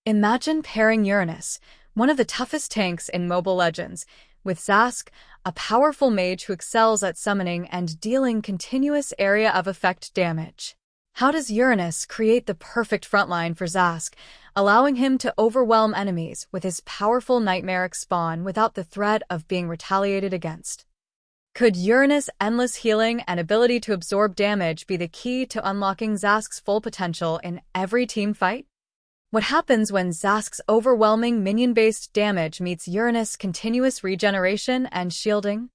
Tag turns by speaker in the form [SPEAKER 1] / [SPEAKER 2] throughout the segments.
[SPEAKER 1] Imagine pairing Uranus, one of the toughest tanks in Mobile Legends, with Zhask, a powerful mage who excels at summoning and dealing continuous area of effect damage. How does Uranus create the perfect frontline for Zhask, allowing him to overwhelm enemies with his powerful nightmaric spawn without the threat of being retaliated against? Could Uranus' endless healing and ability to absorb damage be the key to unlocking Zhask's full potential in every team fight? What happens when Zhask's overwhelming minion-based damage meets Uranus' continuous regeneration and shielding?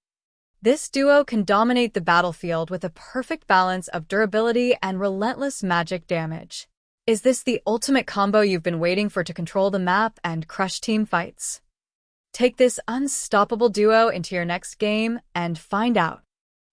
[SPEAKER 1] This duo can dominate the battlefield with a perfect balance of durability and relentless magic damage. Is this the ultimate combo you've been waiting for to control the map and crush team fights? Take this unstoppable duo into your next game and find out.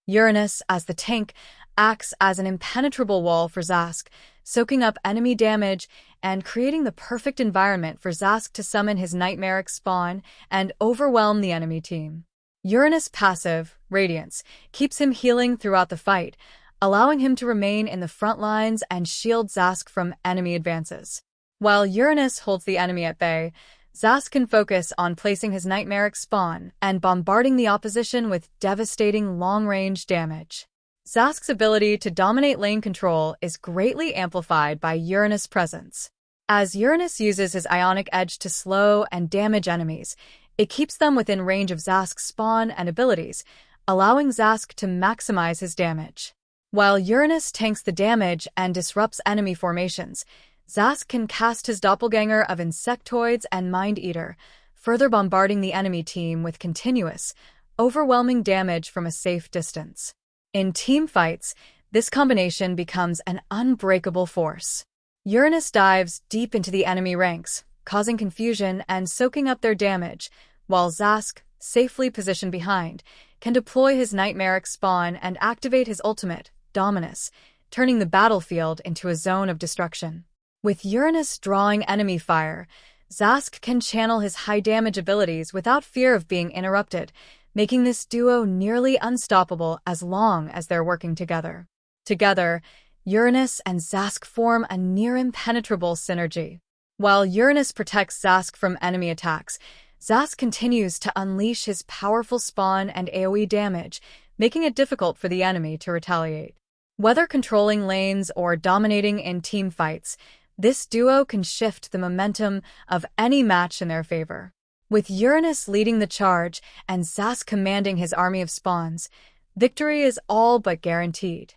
[SPEAKER 1] Uranus, as the tank, acts as an impenetrable wall for Zhask, soaking up enemy damage and creating the perfect environment for Zhask to summon his nightmaric spawn and overwhelm the enemy team. Uranus' passive, Radiance, keeps him healing throughout the fight, allowing him to remain in the front lines and shield Zhask from enemy advances. While Uranus holds the enemy at bay, Zhask can focus on placing his nightmaric spawn and bombarding the opposition with devastating long-range damage. Zhask's ability to dominate lane control is greatly amplified by Uranus' presence. As Uranus uses his ionic edge to slow and damage enemies, it keeps them within range of Zhask's spawn and abilities, allowing Zhask to maximize his damage. While Uranus tanks the damage and disrupts enemy formations, Zhask can cast his doppelganger of Insectoids and Mind Eater, further bombarding the enemy team with continuous, overwhelming damage from a safe distance. In team fights, this combination becomes an unbreakable force. Uranus dives deep into the enemy ranks, causing confusion and soaking up their damage, while Zhask, safely positioned behind, can deploy his nightmaric spawn and activate his ultimate, Dominus, turning the battlefield into a zone of destruction. With Uranus drawing enemy fire, Zhask can channel his high-damage abilities without fear of being interrupted, making this duo nearly unstoppable as long as they're working together. Together, Uranus and Zhask form a near-impenetrable synergy. While Uranus protects Zhask from enemy attacks, Zhask continues to unleash his powerful spawn and AoE damage, making it difficult for the enemy to retaliate. Whether controlling lanes or dominating in team fights, this duo can shift the momentum of any match in their favor. With Uranus leading the charge and Zhask commanding his army of spawns, victory is all but guaranteed.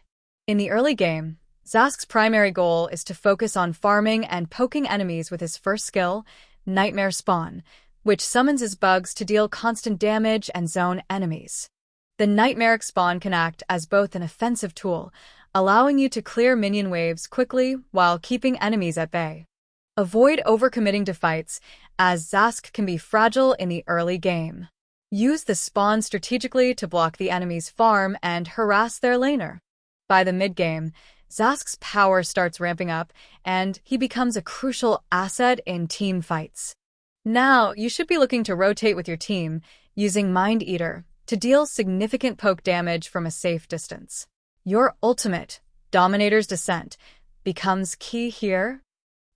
[SPEAKER 1] In the early game, Zhask's primary goal is to focus on farming and poking enemies with his first skill, Nightmare Spawn, which summons his bugs to deal constant damage and zone enemies. The Nightmaric Spawn can act as both an offensive tool, allowing you to clear minion waves quickly while keeping enemies at bay. Avoid overcommitting to fights, as Zhask can be fragile in the early game. Use the spawn strategically to block the enemy's farm and harass their laner. By the mid-game, Zhask's power starts ramping up, and he becomes a crucial asset in team fights. Now, you should be looking to rotate with your team, using Mind Eater to deal significant poke damage from a safe distance. Your ultimate, Dominator's Descent, becomes key here.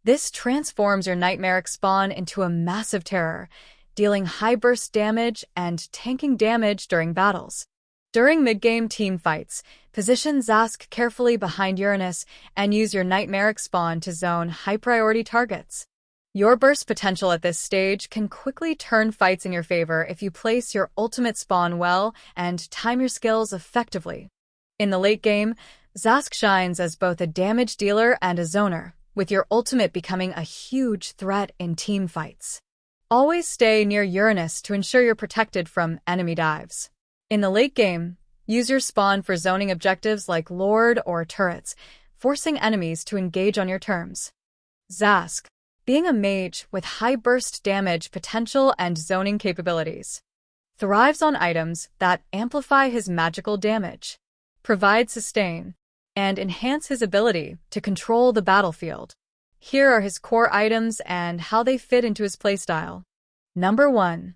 [SPEAKER 1] This transforms your nightmaric spawn into a massive terror, dealing high-burst damage and tanking damage during battles. During mid-game team fights, position Zhask carefully behind Uranus and use your nightmaric spawn to zone high-priority targets. Your burst potential at this stage can quickly turn fights in your favor if you place your ultimate spawn well and time your skills effectively. In the late game, Zhask shines as both a damage dealer and a zoner, with your ultimate becoming a huge threat in team fights. Always stay near Uranus to ensure you're protected from enemy dives. In the late game, use your spawn for zoning objectives like Lord or turrets, forcing enemies to engage on your terms. Zhask, being a mage with high burst damage potential and zoning capabilities, thrives on items that amplify his magical damage, provide sustain, and enhance his ability to control the battlefield. Here are his core items and how they fit into his playstyle. Number 1.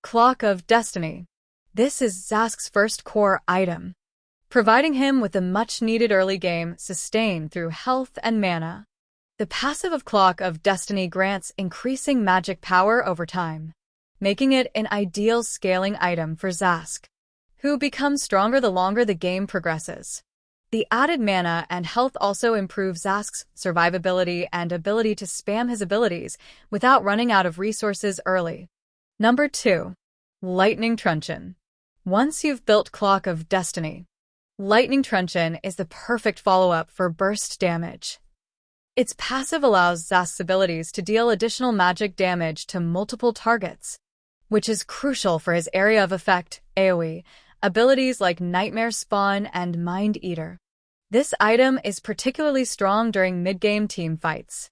[SPEAKER 1] Clock of Destiny. This is Zhask's first core item, providing him with a much-needed early game sustain through health and mana. The passive of Clock of Destiny grants increasing magic power over time, making it an ideal scaling item for Zhask, who becomes stronger the longer the game progresses. The added mana and health also improve Zhask's survivability and ability to spam his abilities without running out of resources early. Number 2. Lightning Truncheon. Once you've built Clock of Destiny, Lightning Truncheon is the perfect follow-up for burst damage. Its passive allows Zhask's abilities to deal additional magic damage to multiple targets, which is crucial for his area of effect, AoE, abilities like Nightmare Spawn and Mind Eater. This item is particularly strong during mid-game team fights,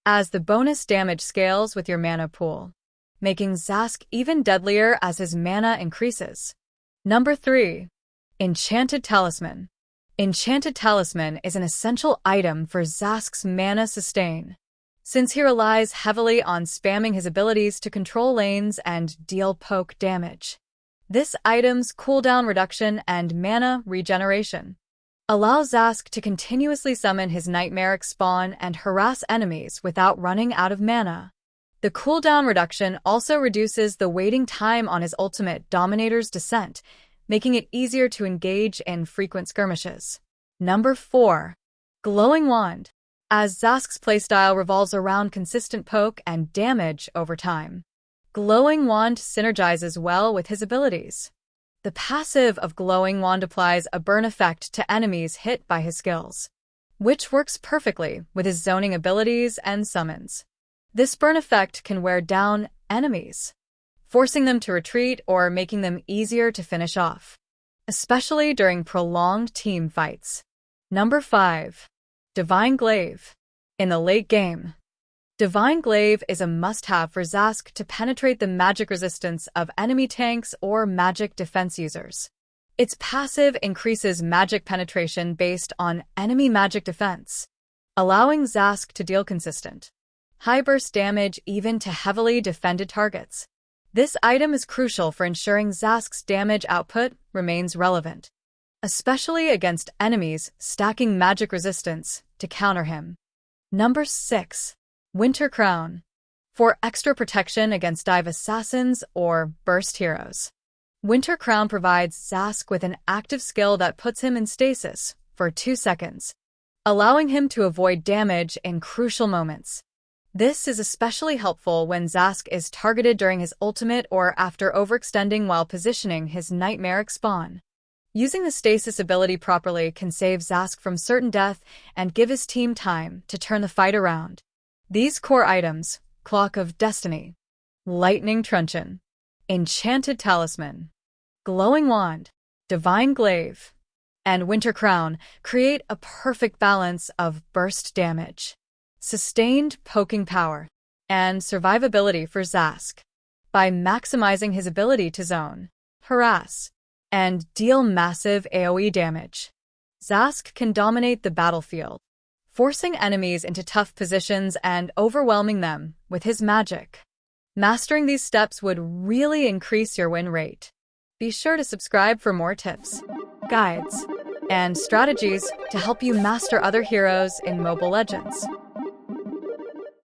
[SPEAKER 1] as the bonus damage scales with your mana pool, making Zhask even deadlier as his mana increases. Number 3. Enchanted Talisman. Enchanted Talisman is an essential item for Zhask's mana sustain, since he relies heavily on spamming his abilities to control lanes and deal poke damage. This item's cooldown reduction and mana regeneration allow Zhask to continuously summon his Nightmaric Spawn and harass enemies without running out of mana. The cooldown reduction also reduces the waiting time on his ultimate Dominator's Descent, making it easier to engage in frequent skirmishes. Number 4. Glowing Wand. As Zhask's playstyle revolves around consistent poke and damage over time, Glowing Wand synergizes well with his abilities. The passive of Glowing Wand applies a burn effect to enemies hit by his skills, which works perfectly with his zoning abilities and summons. This burn effect can wear down enemies, forcing them to retreat or making them easier to finish off, especially during prolonged team fights. Number 5. Divine Glaive. In the late game, Divine Glaive is a must-have for Zhask to penetrate the magic resistance of enemy tanks or magic defense users. Its passive increases magic penetration based on enemy magic defense, allowing Zhask to deal consistent, high-burst damage even to heavily defended targets. This item is crucial for ensuring Zhask's damage output remains relevant, especially against enemies stacking magic resistance to counter him. Number 6. Winter Crown. For extra protection against dive assassins or burst heroes, Winter Crown provides Zhask with an active skill that puts him in stasis for 2 seconds, allowing him to avoid damage in crucial moments. This is especially helpful when Zhask is targeted during his ultimate or after overextending while positioning his Nightmaric Spawn. Using the stasis ability properly can save Zhask from certain death and give his team time to turn the fight around. These core items, Clock of Destiny, Lightning Truncheon, Enchanted Talisman, Glowing Wand, Divine Glaive, and Winter Crown, create a perfect balance of burst damage, sustained poking power, and survivability for Zhask. By maximizing his ability to zone, harass, and deal massive AoE damage, Zhask can dominate the battlefield, forcing enemies into tough positions and overwhelming them with his magic. Mastering these steps would really increase your win rate. Be sure to subscribe for more tips, guides, and strategies to help you master other heroes in Mobile Legends.